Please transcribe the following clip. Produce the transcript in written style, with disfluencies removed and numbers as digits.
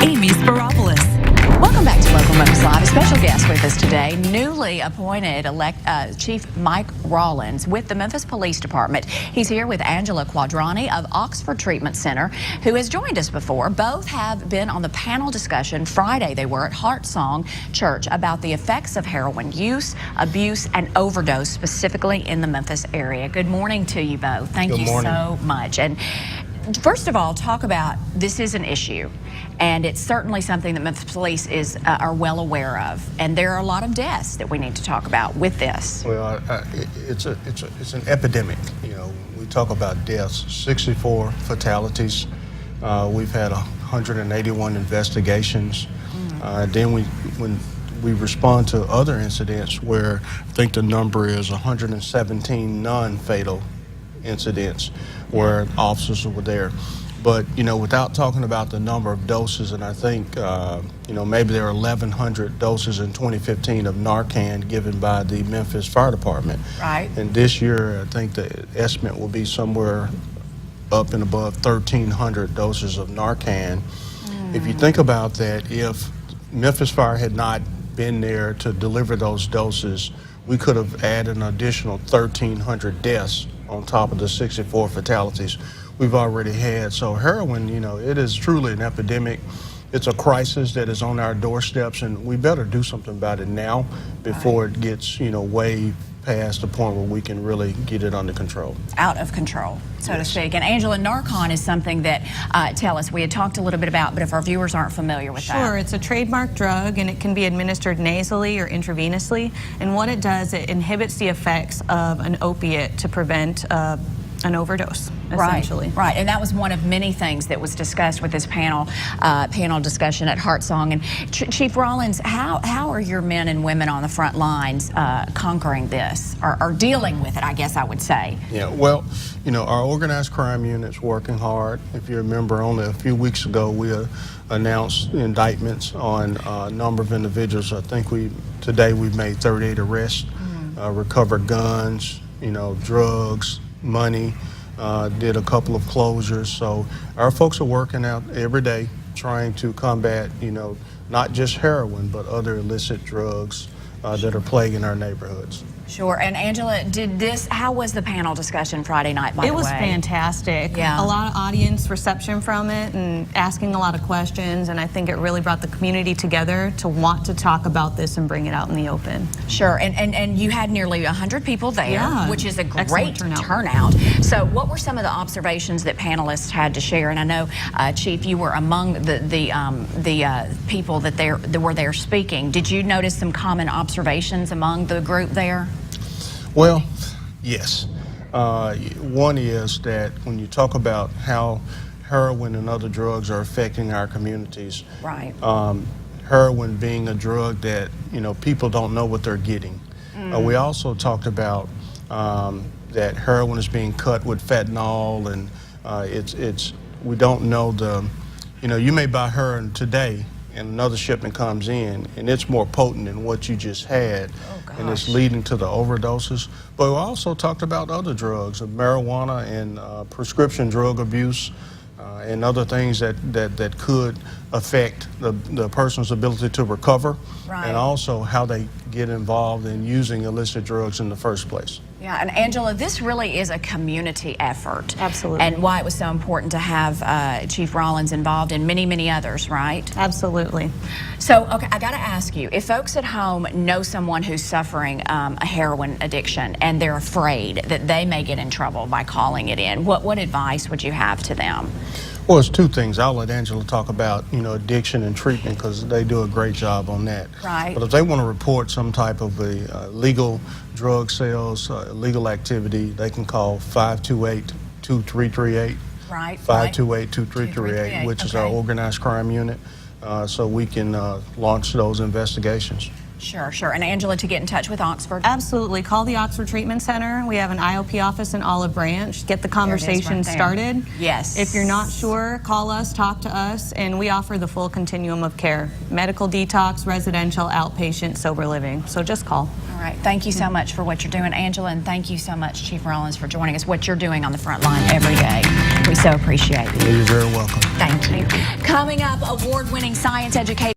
Amy Speropolous. Welcome back to Local Memphis Live. A special guest with us today, newly appointed Chief Mike Rallings with the Memphis Police Department. He's here with Angela Quadrani of Oxford Treatment Center, who has joined us before. Both have been on the panel discussion Friday. They were at Heart Song Church about the effects of heroin use, abuse, and overdose, specifically in the Memphis area. Good morning to you both. Thank you so much. And first of all, talk about this is an issue, and it's certainly something that Memphis Police are well aware of, and there are a lot of deaths that we need to talk about with this. Well, it's an epidemic. You know, we talk about deaths, 64 fatalities. We've had 181 investigations. Then when we respond to other incidents where I think the number is 117 non-fatal incidents where officers were there. But, you know, without talking about the number of doses, and I think, you know, maybe there are 1,100 doses in 2015 of Narcan given by the Memphis Fire Department. Right. And this year, I think the estimate will be somewhere up and above 1,300 doses of Narcan. If you think about that, if Memphis Fire had not been there to deliver those doses, we could have added an additional 1,300 deaths on top of the 64 fatalities we've already had. So heroin, you know, it is truly an epidemic. It's a crisis that is on our doorsteps, and we better do something about it now before it gets, you know, way past the point where we can really get it under control. Out of control, so to speak. And Angela, Narcan is something that, tell us, we had talked a little bit about, but if our viewers aren't familiar with that. Sure, it's a trademark drug, and it can be administered nasally or intravenously. And what it does, it inhibits the effects of an opiate to prevent an overdose, essentially. Right, and that was one of many things that was discussed with this panel discussion at Heart Song. And Chief Rallings, how are your men and women on the front lines conquering this, or dealing with it, I guess I would say? Yeah, well, you know, our organized crime unit's working hard. If you remember, only a few weeks ago, we announced indictments on a number of individuals. I think today we've made 38 arrests, recovered guns, you know, drugs, money, did a couple of closures. So our folks are working out every day trying to combat, you know, not just heroin, but other illicit drugs that are plaguing our neighborhoods. Sure. And Angela, how was the panel discussion Friday night, by the way? It was fantastic. Yeah. A lot of audience reception from it and asking a lot of questions, and I think it really brought the community together to want to talk about this and bring it out in the open. Sure. And you had nearly 100 people there, which is a great turnout. So what were some of the observations that panelists had to share? And I know, Chief, you were among the people that were there speaking. Did you notice some common observations among the group there? Well, yes. One is that when you talk about how heroin and other drugs are affecting our communities, right? Heroin being a drug that, you know, people don't know what they're getting. We also talked about that heroin is being cut with fentanyl, and we don't know you know, you may buy heroin today and another shipment comes in and it's more potent than what you just had, and it's leading to the overdoses. But we also talked about other drugs, marijuana and prescription drug abuse, and other things that could affect the person's ability to recover, and also how they get involved in using illicit drugs in the first place. Yeah, and Angela, this really is a community effort. Absolutely. And why it was so important to have Chief Rallings involved and many, many others, right? Absolutely. So, okay, I got to ask you, if folks at home know someone who's suffering a heroin addiction and they're afraid that they may get in trouble by calling it in, what advice would you have to them? Well, it's two things. I'll let Angela talk about, you know, addiction and treatment, because they do a great job on that. Right. But if they want to report some type of illegal drug sales, illegal activity, they can call 528-2338. Right. 528-2338, which is our organized crime unit, so we can launch those investigations. Sure, sure. And Angela, to get in touch with Oxford? Absolutely. Call the Oxford Treatment Center. We have an IOP office in Olive Branch. Get the conversation started. Yes. If you're not sure, call us, talk to us, and we offer the full continuum of care. Medical detox, residential, outpatient, sober living. So just call. All right. Thank you so much for what you're doing, Angela, and thank you so much, Chief Rallings, for joining us. What you're doing on the front line every day. We so appreciate it. You're very welcome. Thank you. Coming up, award-winning science education.